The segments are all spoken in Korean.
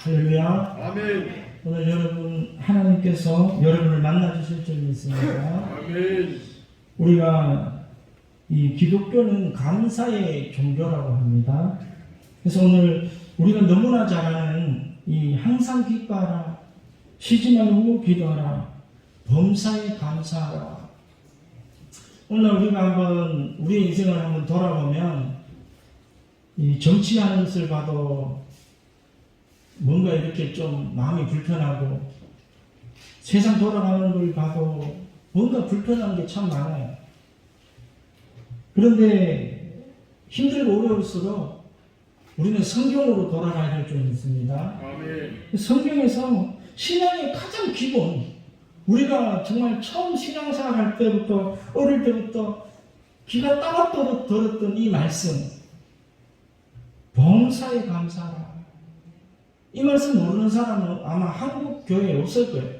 할렐루야. 아멘. 오늘 여러분 하나님께서 여러분을 만나 주실 줄 믿습니다. 아멘. 우리가 이 기독교는 감사의 종교라고 합니다. 그래서 오늘 우리가 너무나 잘 아는 이 항상 기뻐하라, 쉬지 말고 기도하라, 범사에 감사하라. 오늘 우리가 한번 우리의 인생을 한번 돌아보면 이 정치하는 것을 봐도 뭔가 이렇게 좀 마음이 불편하고 세상 돌아가는 걸 봐도 뭔가 불편한 게 참 많아요. 그런데 힘들고 어려울수록 우리는 성경으로 돌아가야 할 줄 믿습니다. 아멘. 성경에서 신앙의 가장 기본, 우리가 정말 처음 신앙생활 할 때부터 어릴 때부터 귀가 따갑도록 들었던 이 말씀, 범사에 감사하라. 이 말씀 모르는 사람은 아마 한국 교회에 없을 거예요.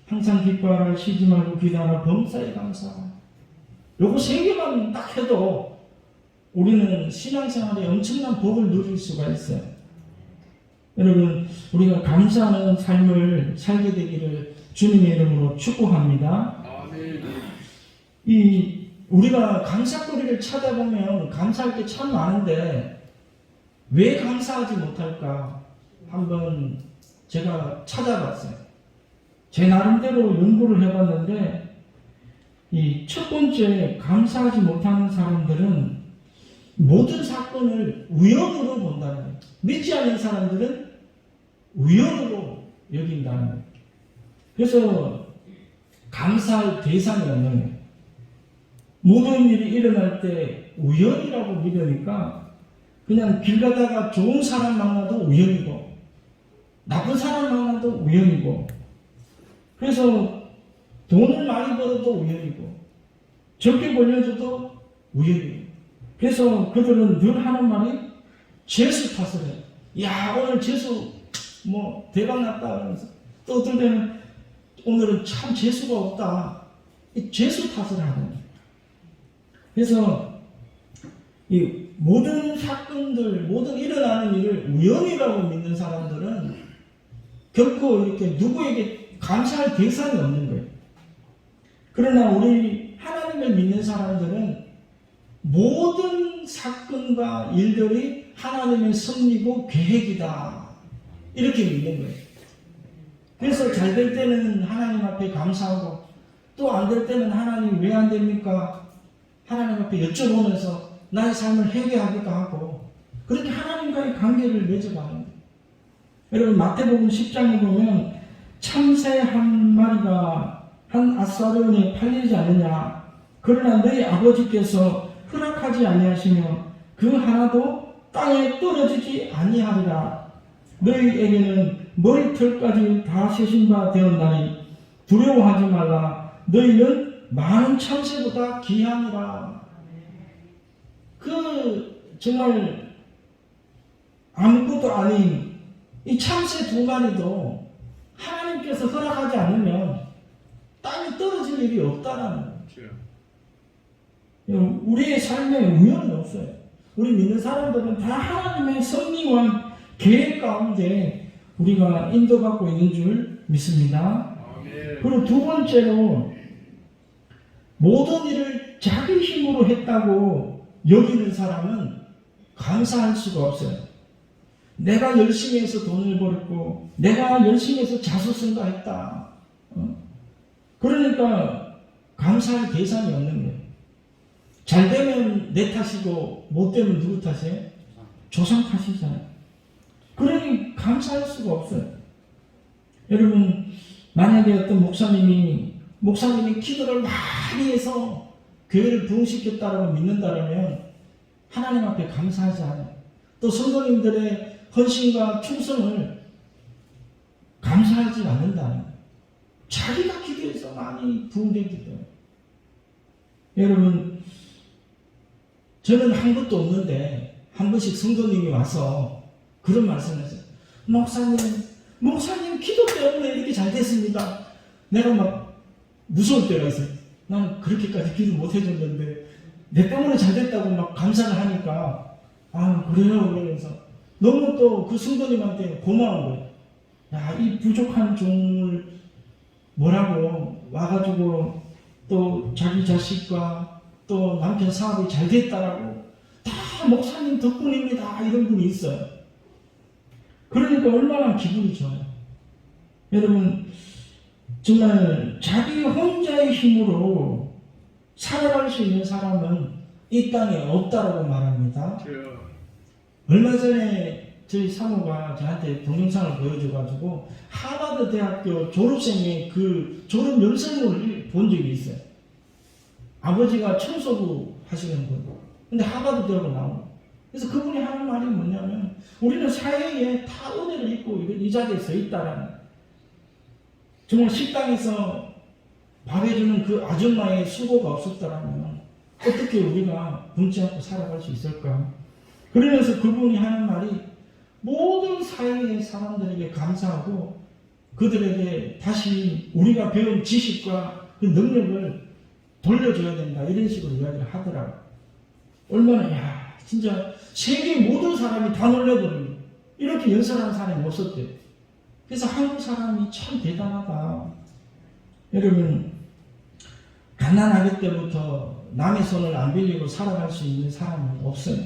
항상 기뻐하라, 쉬지 말고 기도하라, 범사에 감사하라. 요거 세 개만 딱 해도 우리는 신앙생활에 엄청난 복을 누릴 수가 있어요. 여러분, 우리가 감사하는 삶을 살게 되기를 주님의 이름으로 축복합니다. 아멘. 우리가 감사거리를 찾아보면 감사할 게 참 많은데 왜 감사하지 못할까? 한번 제가 찾아봤어요. 제 나름대로 연구를 해봤는데 이 첫 번째, 감사하지 못하는 사람들은 모든 사건을 우연으로 본다는 거예요. 믿지 않는 사람들은 우연으로 여긴다는 거예요. 그래서 감사할 대상이 없는 거예요. 모든 일이 일어날 때 우연이라고 믿으니까 그냥 길 가다가 좋은 사람 만나도 우연이고 나쁜 사람 만나도 우연이고, 그래서 돈을 많이 벌어도 우연이고 적게 벌려줘도 우연이고, 그래서 그들은 늘 하는 말이 재수 탓을 해요. 야, 오늘 재수 뭐 대박 났다 그러면서, 또 어떨 때는 오늘은 참 재수가 없다, 이 재수 탓을 하는 거예요. 그래서 이 모든 사건들, 모든 일어나는 일을 우연이라고 믿는 사람들은 결코 이렇게 누구에게 감사할 대상이 없는 거예요. 그러나 우리 하나님을 믿는 사람들은 모든 사건과 일들이 하나님의 섭리고 계획이다, 이렇게 믿는 거예요. 그래서 잘 될 때는 하나님 앞에 감사하고, 또 안 될 때는 하나님 왜 안 됩니까? 하나님 앞에 여쭤보면서 나의 삶을 회개하기도 하고, 그렇게 하나님과의 관계를 맺어가는 거예요. 여러분, 마태복음 10장에 보면 참새 한 마리가 한 아사르원에 팔리지 않느냐, 그러나 너희 아버지께서 허락하지 아니하시며 그 하나도 땅에 떨어지지 아니하리라. 너희에게는 머리털까지 다 세신 바 되었나니 두려워하지 말라. 너희는 많은 참새보다 귀하니라. 정말 아무것도 아닌 이 참새 두 마리도 하나님께서 허락하지 않으면 땅에 떨어질 일이 없다라는 거예요. 우리의 삶에 우연은 없어요. 우리 믿는 사람들은 다 하나님의 섭리와 계획 가운데 우리가 인도받고 있는 줄 믿습니다. 아멘. 그리고 두 번째로, 모든 일을 자기 힘으로 했다고 여기는 사람은 감사할 수가 없어요. 내가 열심히 해서 돈을 벌었고, 내가 열심히 해서 자수성가했다. 그러니까 감사할 대상이 없는 거예요. 잘 되면 내 탓이고 못 되면 누구 탓이에요? 조상 탓이잖아요. 그러니 감사할 수가 없어요. 여러분, 만약에 어떤 목사님이 기도를 많이 해서 교회를 부흥시켰다라고 믿는다면 하나님 앞에 감사하지 않아요. 또 성도님들의 헌신과 충성을 감사하지 않는다는 거예요. 자기가 기도해서 많이 부흥된 기도예요. 여러분, 저는 한 것도 없는데 한 번씩 성도님이 와서 그런 말씀을 했어요. 목사님 기도 때문에 이렇게 잘 됐습니다. 내가 막 무서울 때가 있어요. 나는 그렇게까지 기도 못 해줬는데 내 때문에 잘 됐다고 막 감사를 하니까, 아, 그래요? 그러면서 너무 또 그 성도님한테 고마운 거예요. 야, 이 부족한 종을 뭐라고 와가지고 또 자기 자식과 또 남편 사업이 잘 됐다라고 다 목사님 덕분입니다 이런 분이 있어요. 그러니까 얼마나 기분이 좋아요. 여러분 정말 자기 혼자의 힘으로 살아갈 수 있는 사람은 이 땅에 없다라고 말합니다. 얼마 전에 저희 사모가 저한테 동영상을 보여줘가지고 하버드 대학교 졸업생의 그 졸업 영상을 본 적이 있어요. 아버지가 청소부 하시는 분. 근데 하버드 대학을 나오고. 그래서 그분이 하는 말이 뭐냐면 우리는 사회에 다 은혜를 입고 이 자리에 서 있다라는. 정말 식당에서 밥 해주는 그 아줌마의 수고가 없었다라면 어떻게 우리가 굶지 않고 살아갈 수 있을까? 그러면서 그분이 하는 말이 모든 사회의 사람들에게 감사하고 그들에게 다시 우리가 배운 지식과 그 능력을 돌려줘야 된다 이런 식으로 이야기를 하더라고요. 얼마나 진짜 세계 모든 사람이 다 놀려버리는 이렇게 연설하는 사람이 없었대요. 그래서 한국 사람이 참 대단하다. 여러분 가난하기 때부터 남의 손을 안 빌리고 살아갈 수 있는 사람은 없어요.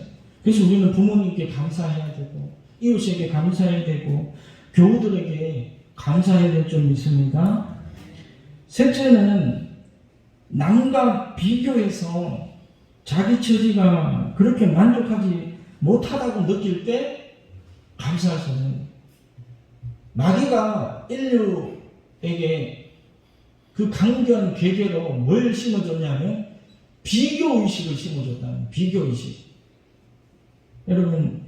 그래서 우리는 부모님께 감사해야 되고 이웃에게 감사해야 되고 교우들에게 감사해야 될 점이 있습니다. 셋째는 남과 비교해서 자기 처지가 그렇게 만족하지 못하다고 느낄 때 감사할 수 없는 거예요. 마귀가 인류에게 그 강견 괴계로 뭘 심어줬냐면 비교의식을 심어줬다는 비교의식. 여러분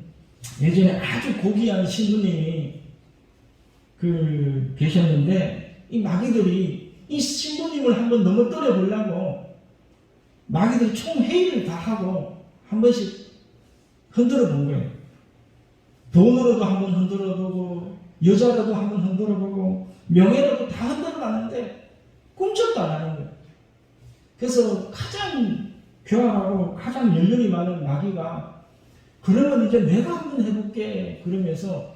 예전에 아주 고귀한 신부님이 계셨는데 이 마귀들이 이 신부님을 한번 넘어뜨려 보려고 마귀들이 총 회의를 다 하고 한 번씩 흔들어 본 거예요. 돈으로도 한번 흔들어 보고 여자로도 한번 흔들어 보고 명예로도 다 흔들어 봤는데 꿈쩍도 안 하는 거예요. 그래서 가장 교활하고 가장 연륜이 많은 마귀가 그러면 이제 내가 한번 해볼게 그러면서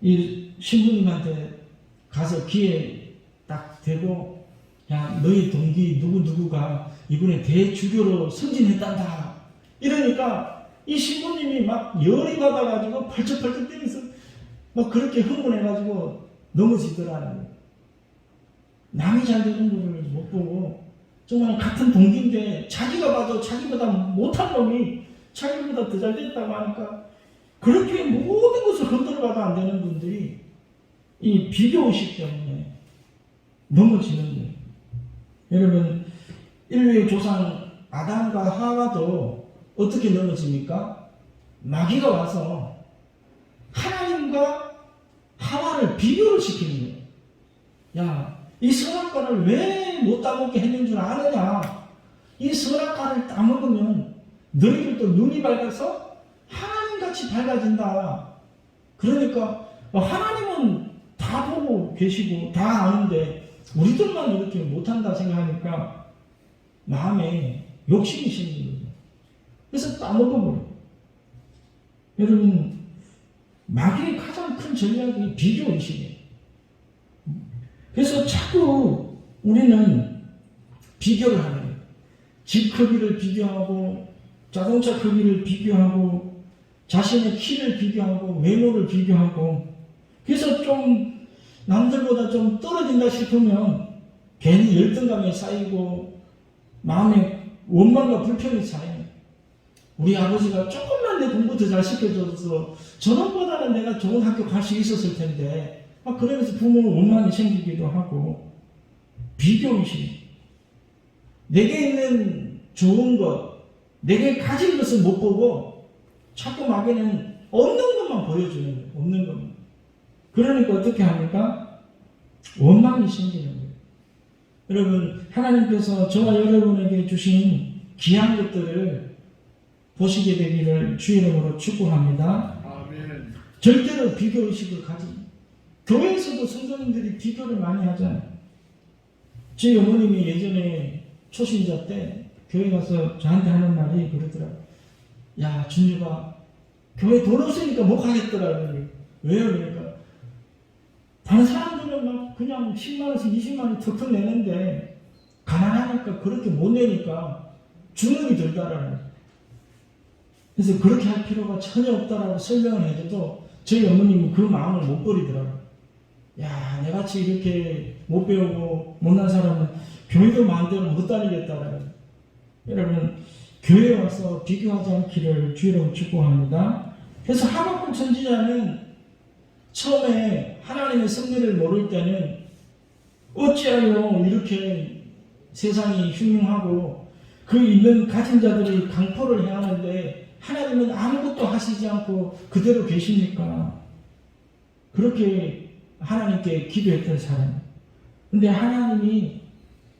이 신부님한테 가서 귀에 딱 대고 야 너희 동기 누구누구가 이번에 대주교로 승진했단다 이러니까 이 신부님이 막 열이 받아가지고 펄쩍펄쩍 뛰면서 막 그렇게 흥분해가지고 넘어지더라는 거예요. 남이 잘 되는 거를 못 보고 정말 같은 동기인데 자기가 봐도 자기보다 못한 놈이 자기보다 더 잘 됐다고 하니까 그렇게 모든 것을 흔들어봐도 안 되는 분들이 이 비교의식 때문에 넘어지는 거예요. 여러분 인류의 조상 아담과 하와도 어떻게 넘어집니까? 마귀가 와서 하나님과 하와를 비교를 시키는 거예요. 야, 이 선악과를 왜 못 따먹게 했는 줄 아느냐? 이 선악과를 따먹으면 너희들도 눈이 밝아서 하나님같이 밝아진다. 그러니까 하나님은 다 보고 계시고 다 아는데 우리들만 이렇게 못한다 생각하니까 마음에 욕심이 생기는 거예요. 그래서 따먹어버려요. 여러분 마귀의 가장 큰 전략이 비교의식이에요. 그래서 자꾸 우리는 비교를 하는 거예요. 집 크기를 비교하고 자동차 크기를 비교하고 자신의 키를 비교하고 외모를 비교하고 그래서 좀 남들보다 좀 떨어진다 싶으면 괜히 열등감이 쌓이고 마음에 원망과 불평이 쌓여요. 우리 아버지가 조금만 내 공부 더 잘 시켜줘서 저놈보다는 내가 좋은 학교 갈 수 있었을 텐데 막 그러면서 부모는 원망이 생기기도 하고 비교의식. 내게 있는 좋은 것, 내게 가진 것을 못 보고 자꾸 마귀는 없는 것만 보여주는 거예요. 없는 것만. 그러니까 어떻게 합니까? 원망이 생기는 거예요. 여러분 하나님께서 저와 여러분에게 주신 귀한 것들을 보시게 되기를 주의 이름으로 축복합니다. 아멘. 절대로 비교의식을 가지. 교회에서도 성도님들이 비교를 많이 하잖아요. 저희 어머님이 예전에 초신자 때 교회 가서 저한테 하는 말이 그러더라고요. 야 준유가 교회 돈 없으니까 못 가겠더라. 왜요? 그러니까 다른 사람들은 막 그냥 10만원씩 20만원 턱턱 내는데 가난하니까 그렇게 못 내니까 주눅이 들다라는 거예요. 그래서 그렇게 할 필요가 전혀 없다라고 설명을 해줘도 저희 어머님은 그 마음을 못 버리더라고요. 야, 내같이 이렇게 못 배우고 못난 사람은 교회도 마음대로 못 다니겠다라는 거예요. 여러분, 교회에 와서 비교하지 않기를 주의로 축복합니다. 그래서 하박국 선지자는 처음에 하나님의 섭리를 모를 때는 어찌하여 이렇게 세상이 흉흉하고 그 있는 가진 자들이 강포를 해하는데 하나님은 아무것도 하시지 않고 그대로 계십니까? 그렇게 하나님께 기도했던 사람. 근데 하나님이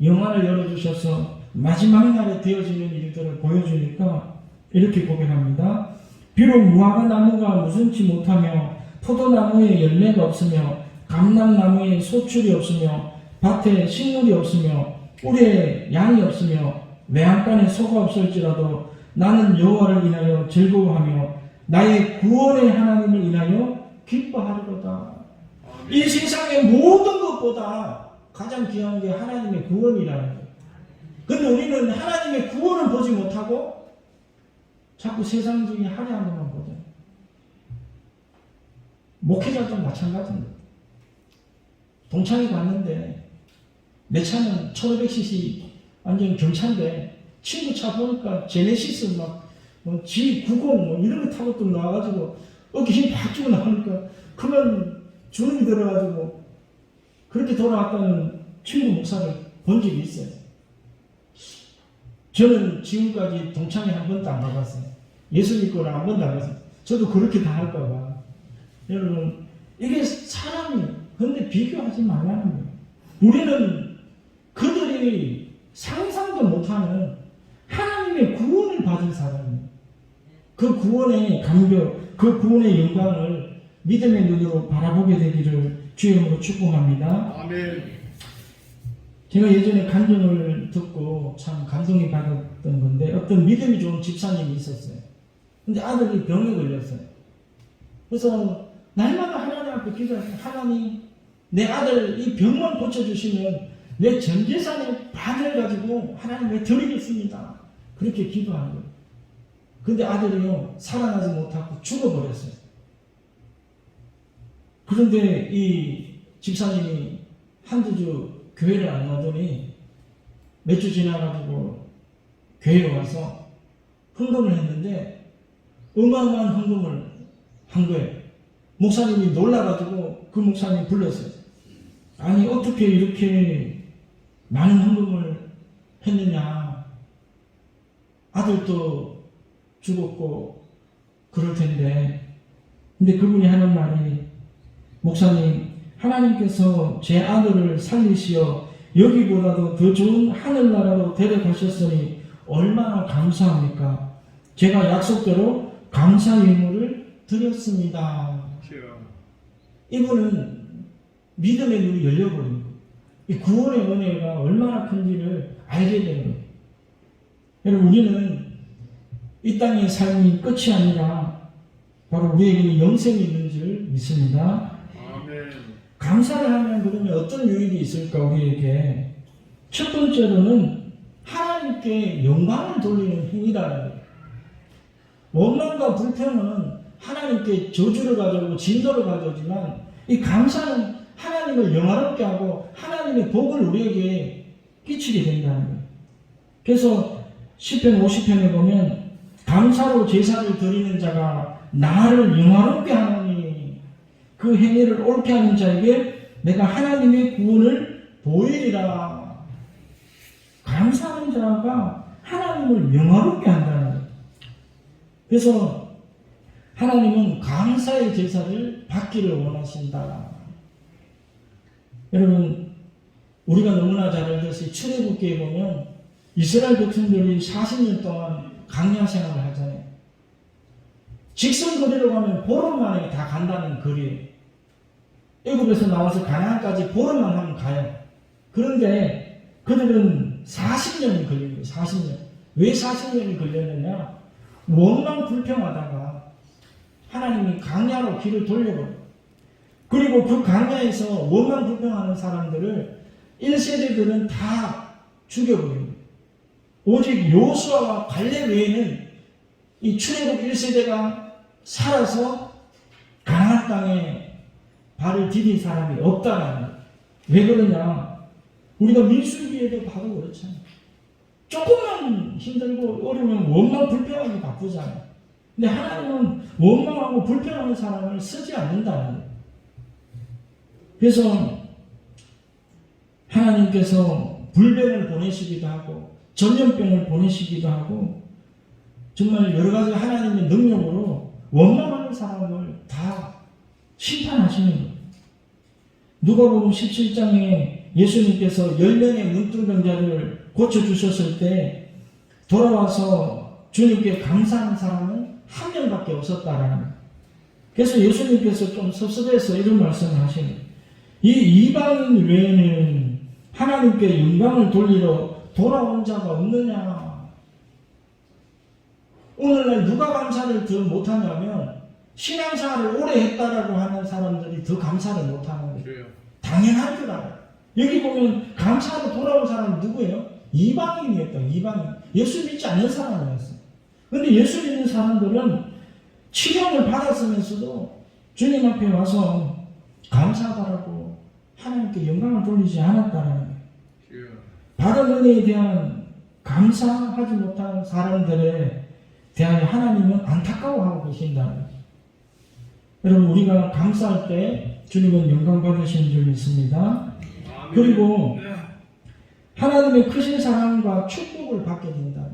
영화를 열어주셔서 마지막 날에 되어지는 일들을 보여주니까 이렇게 고백합니다. 비록 무화과 나무가 무성치 못하며 포도나무에 열매가 없으며 감람나무에 소출이 없으며 밭에 식물이 없으며 꿀에 양이 없으며 외양간에 소가 없을지라도 나는 여호와를 인하여 즐거워하며 나의 구원의 하나님을 인하여 기뻐하리로다. 이 세상의 모든 것보다 가장 귀한 게 하나님의 구원이라는 거예요. 근데 우리는 하나님의 구원을 보지 못하고 자꾸 세상적인 화려한 것만 보죠. 목회자도 마찬가지입니다. 동창회 갔는데 내 차는 1500cc 완전 경차인데 친구 차 보니까 제네시스 막 G90 뭐 이런 거 타고 또 나와가지고 어깨 힘 팍 주고 나오니까 그만 주눅이 들어가지고 그렇게 돌아왔다는 친구 목사를 본 적이 있어요. 저는 지금까지 동창회 한 번도 안 가봤어요. 예수 믿고는 한 번도 안 갔어요. 저도 그렇게 당할까봐. 여러분, 이게 사람이, 근데 비교하지 말라는 거예요. 우리는 그들이 상상도 못하는 하나님의 구원을 받은 사람이에요. 그 구원의 감격, 그 구원의 영광을 믿음의 눈으로 바라보게 되기를 주의 이름으로 축복합니다. 아멘. 제가 예전에 간증을 듣고 참 감동이 받았던 건데 어떤 믿음이 좋은 집사님이 있었어요. 근데 아들이 병에 걸렸어요. 그래서 날마다 하나님 앞에 기도해요. 하나님, 내 아들 이 병만 고쳐주시면 내 전 재산의 반을 가지고 하나님께 드리겠습니다. 그렇게 기도한 거예요. 근데 아들이요, 살아나지 못하고 죽어버렸어요. 그런데 이 집사님이 한두 주 교회를 안 가더니 몇 주 지나가지고 교회에 와서 헌금을 했는데 어마어마한 헌금을 한 거예요. 목사님이 놀라가지고 그 목사님 불렀어요. 아니 어떻게 이렇게 많은 헌금을 했느냐. 아들도 죽었고 그럴 텐데. 근데 그분이 하는 말이 목사님, 하나님께서 제 아들을 살리시어 여기보다도 더 좋은 하늘나라로 데려가셨으니 얼마나 감사합니까? 제가 약속대로 감사 예물을 드렸습니다. 이분은 믿음의 눈이 열려버린 거예요. 이 구원의 은혜가 얼마나 큰지를 알게 된 거예요. 여러분, 우리는 이 땅의 삶이 끝이 아니라 바로 우리에게는 영생이 있는 줄 믿습니다. 감사를 하면 그러면 어떤 유익이 있을까 우리에게? 첫 번째로는 하나님께 영광을 돌리는 힘이라는 거예요. 원망과 불평은 하나님께 저주를 가져오고 진노를 가져오지만 이 감사는 하나님을 영화롭게 하고 하나님의 복을 우리에게 끼치게 된다는 거예요. 그래서 시편 50편에 보면 감사로 제사를 드리는 자가 나를 영화롭게 하나니 그 행위를 옳게 하는 자에게 내가 하나님의 구원을 보이리라. 감사하는 자가 하나님을 영화롭게 한다는 거예요. 그래서 하나님은 감사의 제사를 받기를 원하신다. 여러분, 우리가 너무나 잘 알듯이 출애굽기에 보면 이스라엘 백성들이 40년 동안 광야 생활을 하잖아요. 직선거리로 가면 보름 만에 다 간다는 거리예요. 애굽에서 나와서 가나안까지 보름만 하면 가요. 그런데 그들은 40년이 걸린 거예요. 40년. 왜 40년이 걸렸느냐? 원망 불평하다가 하나님이 광야로 길을 돌려버려요. 그리고 그 광야에서 원망 불평하는 사람들을 1세대들은 다 죽여버립니다. 오직 요수아와 갈렙 외에는 이 출애굽 1세대가 살아서 가나안 땅에 발을 디딘 사람이 없다라는 거예요. 왜 그러냐? 우리가 민수기에도 봐도 그렇잖아요. 조금만 힘들고 어려우면 원망 불평하기 바쁘잖아요. 근데 하나님은 원망하고 불평하는 사람을 쓰지 않는다는 거예요. 그래서 하나님께서 불뱀을 보내시기도 하고 전염병을 보내시기도 하고 정말 여러 가지 하나님의 능력으로 원망하는 사람을 다 심판하시는 거예요. 누가복음 17장에 예수님께서 10명의 문둥병자를 고쳐주셨을 때 돌아와서 주님께 감사하는 사람은 한 명밖에 없었다라는 거예요. 그래서 예수님께서 좀 섭섭해서 이런 말씀을 하시는 거예요. 이 이방인 외에는 하나님께 영광을 돌리러 돌아온 자가 없느냐. 오늘날 누가 감사를 더 못하냐면 신앙생활을 오래 했다라고 하는 사람들이 더 감사를 못하는 거예요. 당연한 줄 알아요. 여기 보면 감사하러 돌아온 사람은 누구예요? 이방인이었다. 이방인. 예수 믿지 않는 사람이었어요. 그런데 예수 믿는 사람들은 치료를 받았으면서도 주님 앞에 와서 감사하다라고 하나님께 영광을 돌리지 않았다는 거예요. 받은 은혜에 대한 감사하지 못한 사람들에 대하여 하나님은 안타까워하고 계신다는 거예요. 여러분, 우리가 감사할 때 주님은 영광 받으시는 줄 믿습니다. 그리고 하나님의 크신 사랑과 축복을 받게 된다.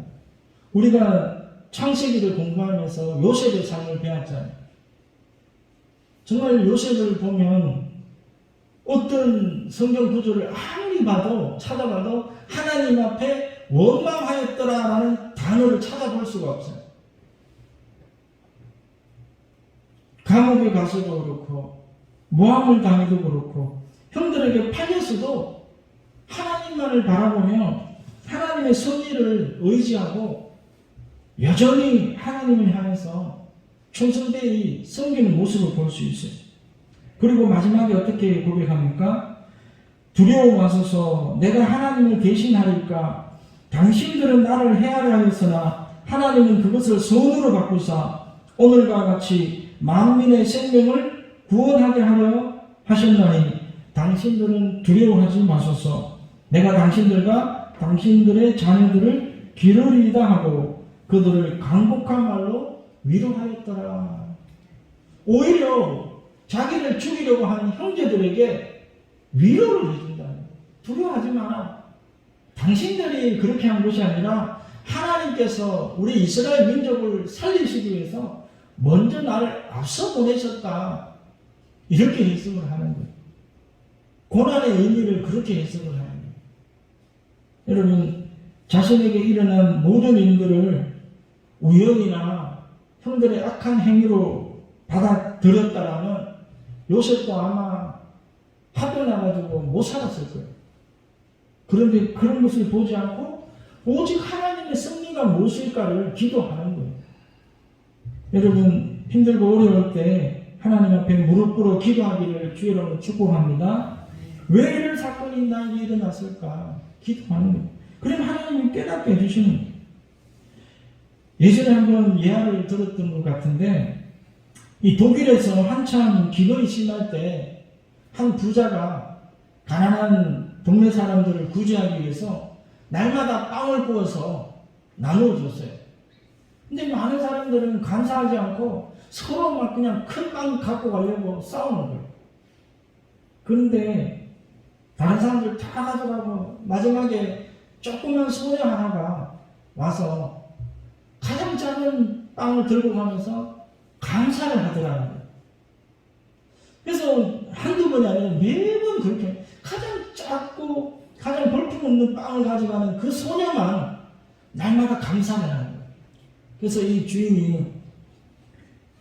우리가 창세기를 공부하면서 요셉의 삶을 배웠잖아요. 정말 요셉을 보면 어떤 성경 구조를 아무리 봐도 찾아봐도 하나님 앞에 원망하였더라라는 단어를 찾아볼 수가 없어요. 감옥에 가서도 그렇고 모함을 당해도 그렇고 형들에게 팔렸어도 하나님만을 바라보며 하나님의 섭리를 의지하고 여전히 하나님을 향해서 충성되이 섬기는 모습을 볼 수 있어요. 그리고 마지막에 어떻게 고백합니까? 두려움 마소서 내가 하나님을 대신하리까 당신들은 나를 헤아려 하였으나 하나님은 그것을 선으로 바꾸사 오늘과 같이 만민의 생명을 구원하게 하려 하셨나니 당신들은 두려워하지 마소서 내가 당신들과 당신들의 자녀들을 기르리이다 하고 그들을 강복한 말로 위로하였더라. 오히려 자기를 죽이려고 하는 형제들에게 위로를 해준다. 두려워하지 마라. 당신들이 그렇게 한 것이 아니라 하나님께서 우리 이스라엘 민족을 살리시기 위해서 먼저 나를 앞서 보내셨다. 이렇게 해석을 하는 거예요. 고난의 의미를 그렇게 해석을 하는 거예요. 여러분, 자신에게 일어난 모든 일들을 우연이나 형들의 악한 행위로 받아들였다라면 요셉도 아마 학교 나가지고 못 살았을 거예요. 그런데 그런 것을 보지 않고 오직 하나님의 승리가 무엇일까를 기도하는 거예요. 여러분, 힘들고 어려울 때 하나님 앞에 무릎 꿇어 기도하기를 주의 이름으로 축복합니다. 왜 이런 사건이 나에게 일어났을까? 기도하는 거예요. 그럼 하나님이 깨닫게 해주시는 거예요. 예전에 한번 예화를 들었던 것 같은데 이 독일에서 한참 기근이 심할 때 한 부자가 가난한 동네 사람들을 구제하기 위해서 날마다 빵을 구워서 나누어 줬어요. 근데 많은 사람들은 감사하지 않고 서로 막 그냥 큰 빵 갖고 가려고 싸우는 거예요. 그런데 다른 사람들 다 가져가고 마지막에 조그만 소녀 하나가 와서 가장 작은 빵을 들고 가면서 감사를 하더라는 거예요. 그래서 한두 번이 아니라 매번 그렇게 가장 작고 가장 볼품없는 빵을 가져가는 그 소녀만 날마다 감사를 하는 거예요. 그래서 이 주인이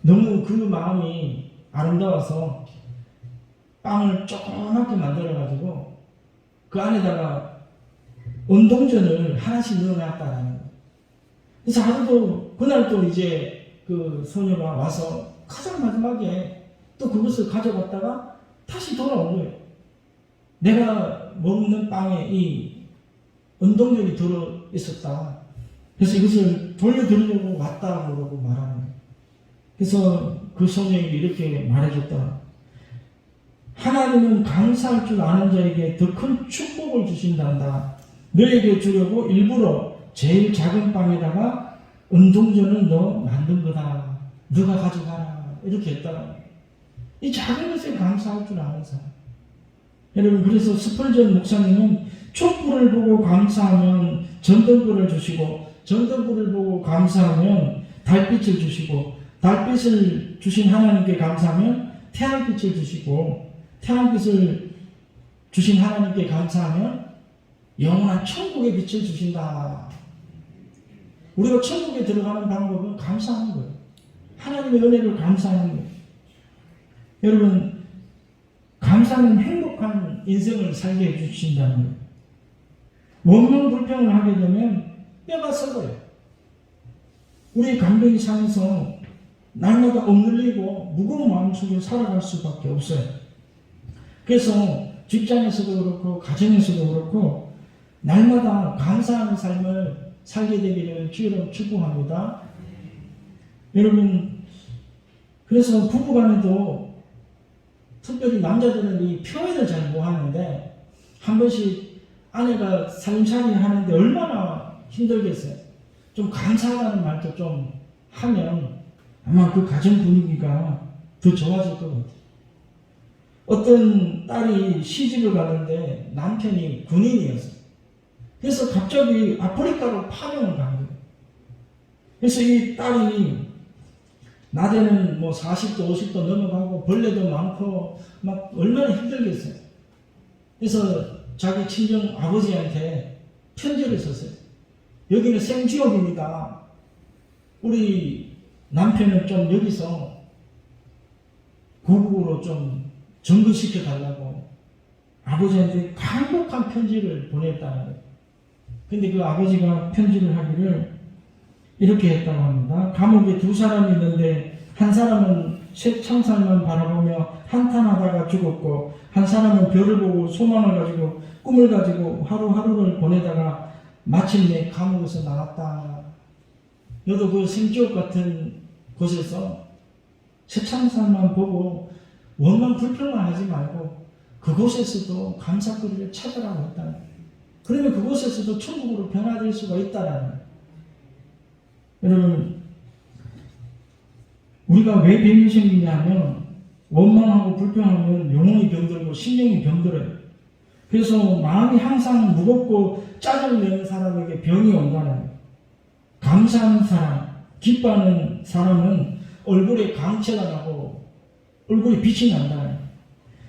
너무 그 마음이 아름다워서 빵을 조그맣게 만들어가지고 그 안에다가 운동전을 하나씩 넣어놨다라는 거예요. 그래서 하루도 그날 또 이제 그 소녀가 와서 가장 마지막에 또 그것을 가져갔다가 다시 돌아온 거예요. 내가 먹는 빵에 이 운동전이 들어 있었다. 그래서 이것을 돌려드리려고 왔다 그러고 말하는 거예요. 그래서 그 소녀에게 이렇게 말해줬다. 하나님은 감사할 줄 아는 자에게 더 큰 축복을 주신단다. 너에게 주려고 일부러 제일 작은 빵에다가 운동전을 넣어 만든 거다. 너가 가져가라. 이렇게 했다. 이 작은 것에 감사할 줄 아는 사람. 여러분, 그래서 스펄전 목사님은 촛불을 보고 감사하면 전등불을 주시고, 전등불을 보고 감사하면 달빛을 주시고, 달빛을 주신 하나님께 감사하면 태양빛을 주시고, 태양빛을 주신 하나님께 감사하면 영원한 천국의 빛을 주신다. 우리가 천국에 들어가는 방법은 감사하는 거예요. 하나님의 은혜를 감사하는 거예요. 여러분, 감사는 행복한 인생을 살게 해주신다는 거예요. 원망 불평을 하게 되면 뼈가 썩어요. 우리 감정이 상해서 날마다 억눌리고 무거운 마음속에 살아갈 수밖에 없어요. 그래서 직장에서도 그렇고 가정에서도 그렇고 날마다 감사하는 삶을 살게 되기를 주의로 축복합니다. 여러분, 그래서 부부간에도 특별히 남자들은 이 표현을 잘 못하는데 한 번씩 아내가 살림살이 하는데 얼마나 힘들겠어요. 좀 감사하다는 말도 좀 하면 아마 그 가정 분위기가 더 좋아질 것 같아요. 어떤 딸이 시집을 가는데 남편이 군인이었어요. 그래서 갑자기 아프리카로 파병을 간 거예요. 그래서 이 딸이 낮에는 뭐 40도 50도 넘어가고 벌레도 많고 막 얼마나 힘들겠어요. 그래서 자기 친정 아버지한테 편지를 썼어요. 여기는 생지옥입니다. 우리 남편을 좀 여기서 고국으로 좀 정근시켜 달라고 아버지한테 간곡한 편지를 보냈다는 거예요. 근데 그 아버지가 편지를 하기를 이렇게 했다고 합니다. 감옥에 두 사람이 있는데 한 사람은 쇠창살만 바라보며 한탄하다가 죽었고 한 사람은 별을 보고 소망을 가지고 꿈을 가지고 하루하루를 보내다가 마침내 감옥에서 나왔다. 너도 그 생지옥 같은 곳에서 쇠창살만 보고 원망 불평만 하지 말고 그곳에서도 감사거리를 찾으라고 했다는 거예요. 그러면 그곳에서도 천국으로 변화될 수가 있다라는 거예요. 여러분, 우리가 왜 병이 생기냐면 원망하고 불평하면 영혼이 병들고 심령이 병들어요. 그래서 마음이 항상 무겁고 짜증을 내는 사람에게 병이 온다는 거예요. 감사하는 사람, 기뻐하는 사람은 얼굴에 광채가 나고 얼굴에 빛이 난다는 거예요.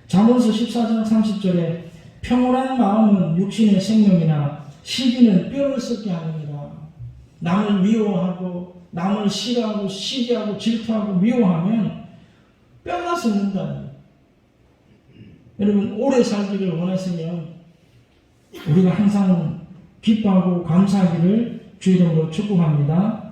잠언서 14장 30절에 평온한 마음은 육신의 생명이나 시기는 뼈를 썩게 하느니라. 남을 미워하고 남을 싫어하고 시기하고 질투하고 미워하면 뼈가 썩는다. 여러분, 오래 살기를 원하시면 우리가 항상 기뻐하고 감사하기를 주 이름으로 축복합니다.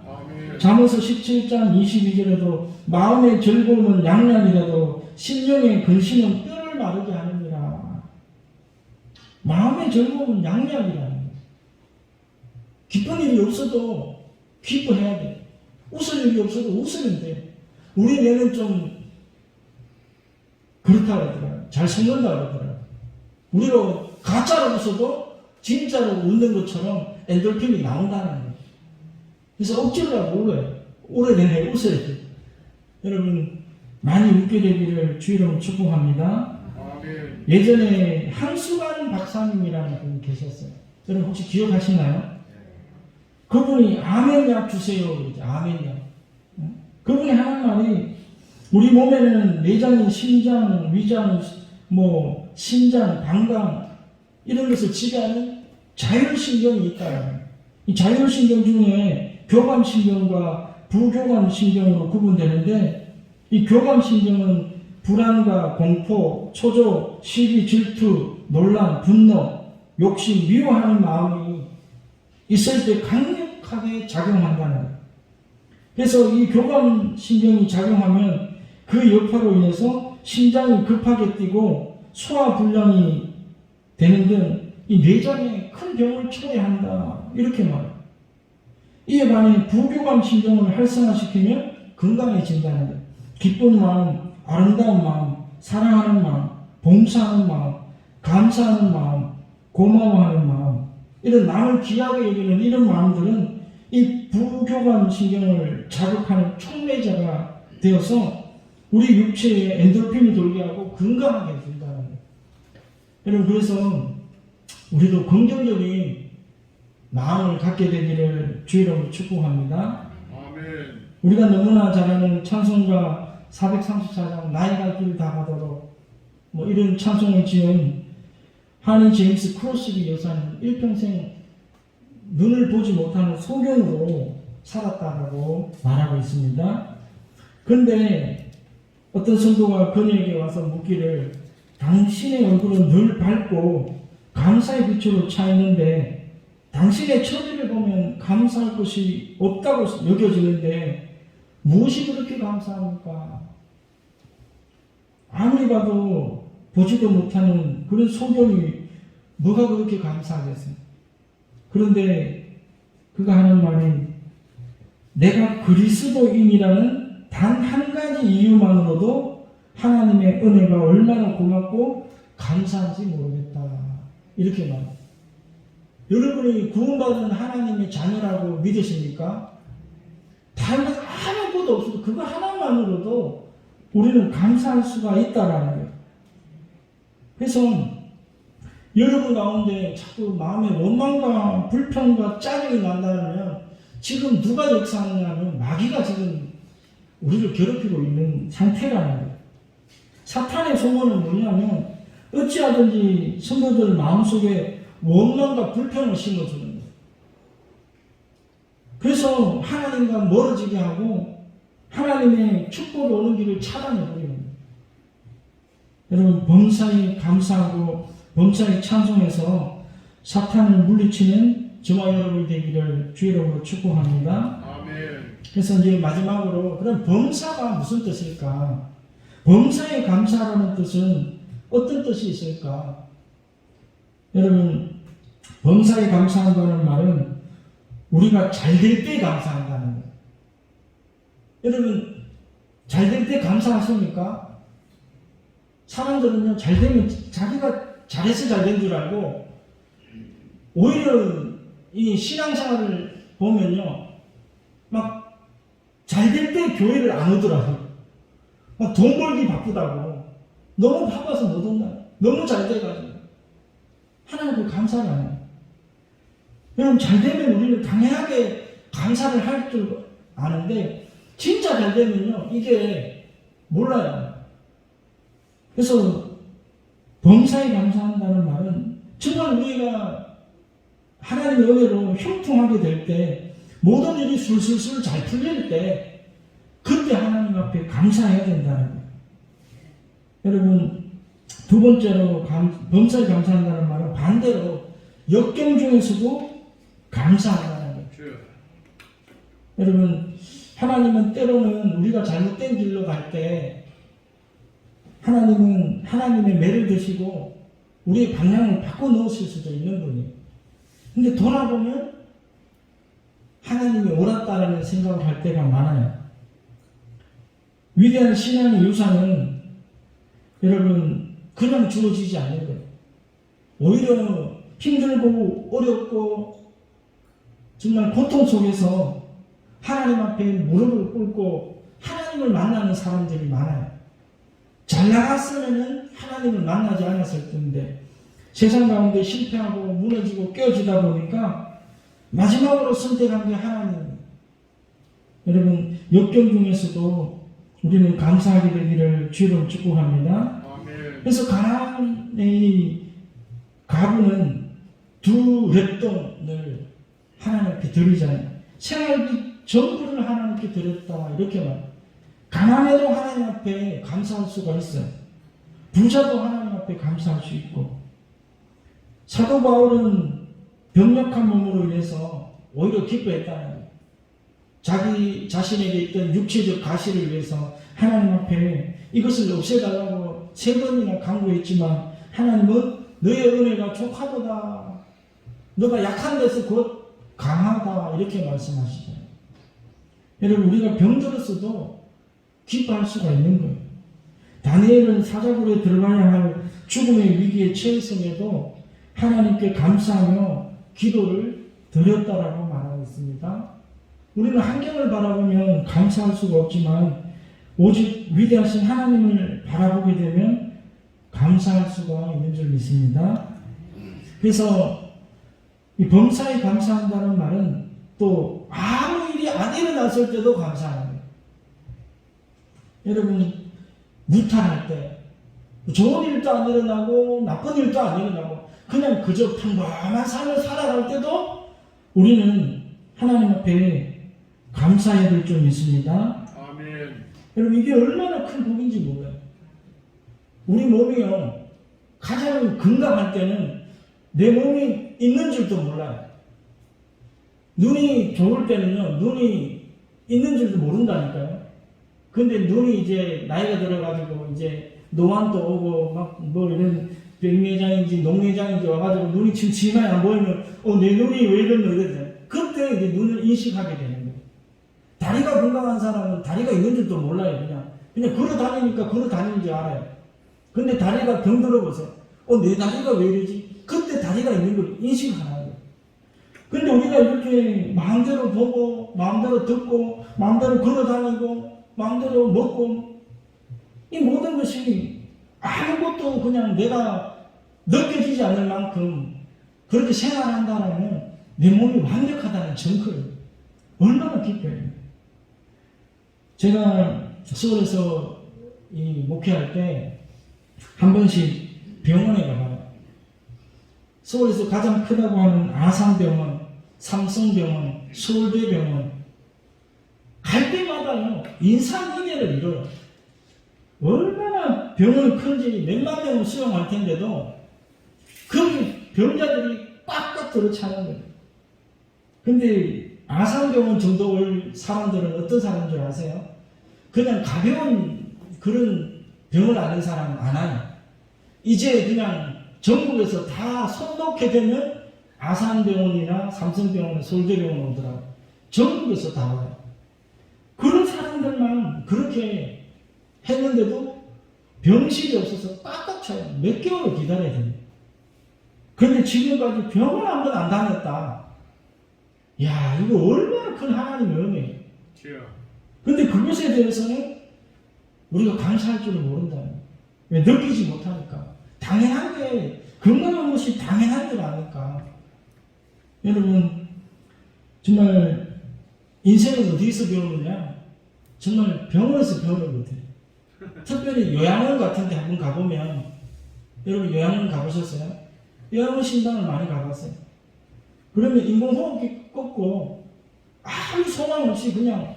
잠언서 17장 22절에도 마음의 즐거움은 양약이라도 심령의 근심은 뼈를 마르게 하느니라. 마음의 즐거움은 양약이라는 거예요. 기쁜 일이 없어도 기뻐해야 돼. 웃을 일이 없어도 웃으면 돼. 우리 뇌는 좀 그렇다 그러더라고요. 잘 속는다 그러더라고요. 우리가 가짜로 웃어도 진짜로 웃는 것처럼 엔돌핀이 나온다는 거예요. 그래서 억지로라도 울어요. 오래되네 웃어야 돼. 여러분, 많이 웃게 되기를 주 이름으로 축복합니다. 예전에 한수관 박사님이라는 분이 계셨어요. 여러분 혹시 기억하시나요? 그분이 아멘약 주세요. 그러죠. 아멘약. 그분이 하는 말이 우리 몸에는 내장인 심장, 위장, 뭐 신장, 방광 이런 것을 지배하는 자율신경이 있다. 이 자율신경 중에 교감신경과 부교감신경으로 구분되는데 이 교감신경은 불안과 공포, 초조, 시기, 질투, 논란, 분노, 욕심, 미워하는 마음이 있을 때 강력하게 작용한다는 거예요. 그래서 이 교감신경이 작용하면 그 여파로 인해서 심장이 급하게 뛰고 소화불량이 되는 등 이 뇌장에 큰 병을 초래한다. 이렇게 말해요. 이에 반해 부교감 신경을 활성화시키면 건강해진다는 거예요. 기쁜 마음, 아름다운 마음, 사랑하는 마음, 봉사하는 마음, 감사하는 마음, 고마워하는 마음, 이런 남을 귀하게 여기는 이런 마음들은 이 부교감 신경을 자극하는 촉매자가 되어서 우리 육체에 엔도르핀이 돌게 하고 건강하게 해준다는 거예요. 여러분, 그래서 우리도 긍정적인 마음을 갖게 되기를 주의로 축복합니다. 아멘. 우리가 너무나 잘 아는 찬송가 434장 나이 갈 길 다 가도록 이런 찬송을 지은 하니 제임스 크로스비 여사는 일평생 눈을 보지 못하는 소경으로 살았다라고 말하고 있습니다. 그런데 어떤 성도가 그녀에게 와서 묻기를 당신의 얼굴은 늘 밝고 감사의 빛으로 차 있는데 당신의 처지를 보면 감사할 것이 없다고 여겨지는데 무엇이 그렇게 감사합니까? 아무리 봐도 보지도 못하는 그런 소경이 뭐가 그렇게 감사하겠습니까? 그런데 그가 하는 말이 내가 그리스도인이라는 단 한 가지 이유만으로도 하나님의 은혜가 얼마나 고맙고 감사한지 모르겠다. 이렇게 말합니다. 여러분이 구원받은 하나님의 자녀라고 믿으십니까? 다른 것 아무것도 없어도 그거 하나만으로도 우리는 감사할 수가 있다라는 거예요. 그래서 여러분 가운데 자꾸 마음에 원망과 불평과 짜증이 난다면 지금 누가 역사하느냐면 마귀가 지금 우리를 괴롭히고 있는 상태라는 거예요. 사탄의 소원은 뭐냐면 어찌하든지 성도들 마음속에 원망과 불평을 심어주는 거예요. 그래서 하나님과 멀어지게 하고 하나님의 축복이 오는 길을 차단해버리는 거예요. 여러분, 범사에 감사하고 범사에 찬송해서 사탄을 물리치는 저와 여러분이 되기를 주의 이름으로 축복합니다. 아멘. 그래서 이제 마지막으로 그럼 범사가 무슨 뜻일까? 범사에 감사하라는 뜻은 어떤 뜻이 있을까? 여러분, 범사에 감사한다는 말은 우리가 잘 될 때 감사한다는 거예요. 여러분, 잘 될 때 감사하십니까? 사람들은요, 잘 되면 자기가 잘해서 잘 된 줄 알고, 오히려 이 신앙생활을 보면요, 막 잘 될 때 교회를 안 오더라고요. 막 돈 벌기 바쁘다고. 너무 바빠서 못 온다. 너무 잘 돼가지고. 하나님께 감사를 안 해요. 여러분, 잘 되면 우리는 당연하게 감사를 할 줄 아는데, 진짜 잘 되면요, 이게 몰라요. 그래서, 범사에 감사한다는 말은, 정말 우리가 하나님의 은혜로 형통하게 될 때, 모든 일이 술술술 잘 풀릴 때, 그때 하나님 앞에 감사해야 된다는 거예요. 여러분, 두 번째로 범사에 감사한다는 말은 반대로 역경 중에서도 감사한다는 거예요. 여러분, 하나님은 때로는 우리가 잘못된 길로 갈 때 하나님은 하나님의 매를 드시고 우리의 방향을 바꿔 넣으실 수도 있는 분이에요. 근데 돌아보면 하나님이 옳았다라는 생각을 할 때가 많아요. 위대한 신앙의 유산은 여러분 그냥 주어지지 않는 거예요. 오히려 힘들고 어렵고 정말 고통 속에서 하나님 앞에 무릎을 꿇고 하나님을 만나는 사람들이 많아요. 잘 나갔으면 하나님을 만나지 않았을 텐데 세상 가운데 실패하고 무너지고 깨어지다 보니까 마지막으로 선택한 게 하나님. 여러분, 역경 중에서도 우리는 감사하게 되기를 주로 축복합니다. 아멘. 그래서 가나안의 가부는 두 랩돈을 하나님께 드리잖아요. 생활비 전부를 하나님께 드렸다 이렇게 말해요. 가난해도 하나님 앞에 감사할 수가 있어요. 부자도 하나님 앞에 감사할 수 있고. 사도 바울은 병력한 몸으로 인해서 오히려 기뻐했다는 거예요. 자기 자신에게 있던 육체적 가시를 위해서 하나님 앞에 이것을 없애달라고 3번이나 간구했지만 하나님은 너의 은혜가 족하도다. 너가 약한 데서 곧 강하다. 이렇게 말씀하시죠. 여러분, 우리가 병들었어도 기뻐할 수가 있는 거예요. 다니엘은 사자굴에 들어가야 할 죽음의 위기에 처했음에도 하나님께 감사하며 기도를 드렸다라고 말하고 있습니다. 우리는 환경을 바라보면 감사할 수가 없지만 오직 위대하신 하나님을 바라보게 되면 감사할 수가 있는 줄 믿습니다. 그래서 이 범사에 감사한다는 말은 또 아무 일이 안 일어났을 때도 감사하는 거예요. 여러분, 무탈할 때 좋은 일도 안 일어나고 나쁜 일도 안 일어나고 그냥 그저 평범한 삶을 살아갈 때도 우리는 하나님 앞에 감사해야 될 줄 믿습니다. 아멘. 여러분, 이게 얼마나 큰 복인지 몰라요. 우리 몸이요, 가장 건강할 때는 내 몸이 있는 줄도 몰라요. 눈이 좋을 때는요, 눈이 있는 줄도 모른다니까요. 근데 눈이 이제 나이가 들어가지고 이제 노안도 오고 막 뭐 이런 백내장인지 녹내장인지 와가지고 눈이 침침하게 안 보이면 내 눈이 왜 이러나 이러잖아요. 그때 이제 눈을 인식하게 되는 거예요. 다리가 건강한 사람은 다리가 있는 줄도 몰라요. 그냥 걸어 다니니까 걸어 다니는 줄 알아요. 근데 다리가 병들어 보세요. 내 다리가 왜 이러지? 그때 다리가 있는 걸 인식하는 거예요. 근데 우리가 이렇게 마음대로 보고 마음대로 듣고 마음대로 걸어 다니고 마음대로 먹고 이 모든 것이 아무것도 그냥 내가 느껴지지 않을 만큼 그렇게 생활한다면 내 몸이 완벽하다는 증거예요. 얼마나 기뻐요. 제가 서울에서 이 목회할 때 한 번씩 병원에 가봐요. 서울에서 가장 크다고 하는 아산병원, 삼성병원, 서울대병원 갈 때마다요 인산인해를 이뤄요. 얼마나 병원이 큰지 몇만 명을 수용할 텐데도 거기 병자들이 꽉꽉 들어차는 거예요. 근데 아산병원 정도 올 사람들은 어떤 사람인 줄 아세요? 그냥 가벼운 그런 병을 앓는 사람은 안 와요. 이제 그냥 전국에서 다 손 놓게 되면 아산병원이나 삼성병원, 서울대병원 오더라고요. 전국에서 다 와요. 그런 사람들만 그렇게 했는데도 병실이 없어서 꽉꽉 차요. 몇 개월을 기다려야 됩니다. 그런데 지금까지 병원 한 번 안 다녔다. 야, 이거 얼마나 큰 하나님의 은혜예요. 근데 그것에 대해서는 우리가 감사할 줄을 모른다. 왜? 느끼지 못하니까. 당연한 게, 건강한 것이 당연한 줄 아니까. 여러분, 정말 인생은 어디서 배우느냐? 정말 병원에서 배우는 것 같아요. 특별히 요양원 같은 데 한번 가보면, 여러분 요양원 가보셨어요? 요양원 신당을 많이 가봤어요. 그러면 인공호흡기 꽂고 아무 소망 없이 그냥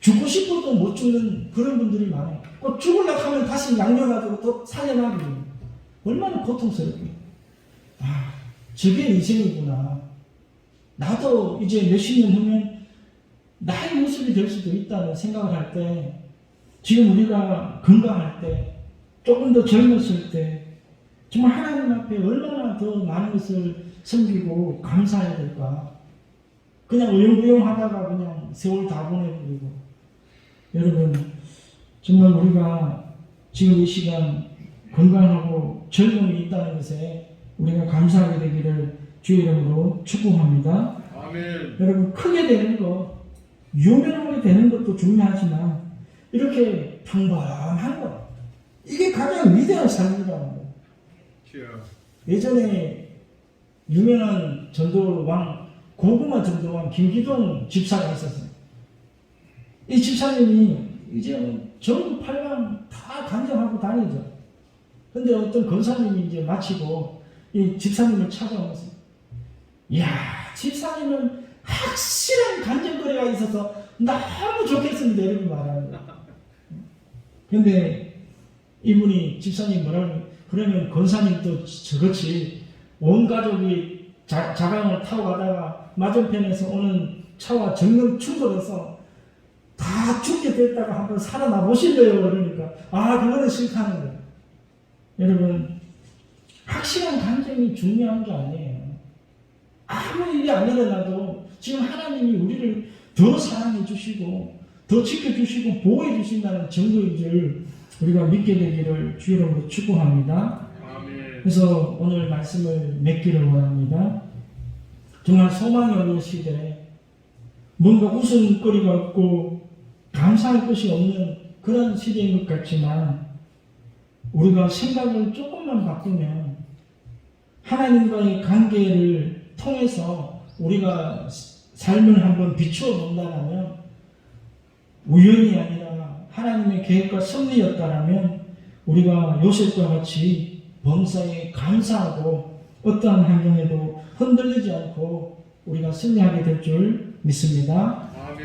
죽고 싶어도 못 죽는 그런 분들이 많아요. 꼭 죽으려고 하면 다시 양념가지고 또 살려나게 돼요. 얼마나 고통스럽게. 아, 저게 인생이구나. 나도 이제 몇십 년 후면 나의 모습이 될 수도 있다는 생각을 할 때, 지금 우리가 건강할 때, 조금 더 젊었을 때, 정말 하나님 앞에 얼마나 더 많은 것을 섬기고 감사해야 될까. 그냥 우영부영 하다가 그냥 세월 다 보내버리고. 여러분, 정말 우리가 지금 이 시간 건강하고 젊음이 있다는 것에 우리가 감사하게 되기를 주의 이름으로 축복합니다. 아멘. 여러분, 크게 되는 것, 유명하게 되는 것도 중요하지만 이렇게 평범한 것, 이게 가장 위대한 삶이라는 거예요. 예전에 유명한 전도왕, 고구마 전도왕 김기동 집사가 있었어요. 이 집사님이 이제 전국 팔방 다 간증하고 다니죠. 근데 어떤 권사님이 이제 마치고 이 집사님을 찾아오면서, 이야, 집사님은 확실한 간증거리가 있어서 너무 좋겠습니다. 이렇게 말하는 거예요. 근데 이분이 집사님 뭐라고, 그러면 권사님도 저같이 온 가족이 자강을 타고 가다가 맞은편에서 오는 차와 정면 충돌해서 다 죽게 됐다가 한번 살아나 보실래요? 그러니까 그거는 싫다는 거예요. 여러분, 확실한 감정이 중요한 게 아니에요. 아무 일이 안 일어나도 지금 하나님이 우리를 더 사랑해 주시고 더 지켜주시고 보호해 주신다는 증거인 줄 우리가 믿게 되기를 주 이름으로 축복합니다. 그래서 오늘 말씀을 맺기를 원합니다. 정말 소망이 없는 시대에 뭔가 웃음거리가 없고 감사할 것이 없는 그런 시대인 것 같지만 우리가 생각을 조금만 바꾸면 하나님과의 관계를 통해서 우리가 삶을 한번 비추어 본다면 우연이 아니라 하나님의 계획과 섭리였다라면 우리가 요셉과 같이 범사에 감사하고 어떠한 환경에도 흔들리지 않고 우리가 승리하게 될 줄 믿습니다.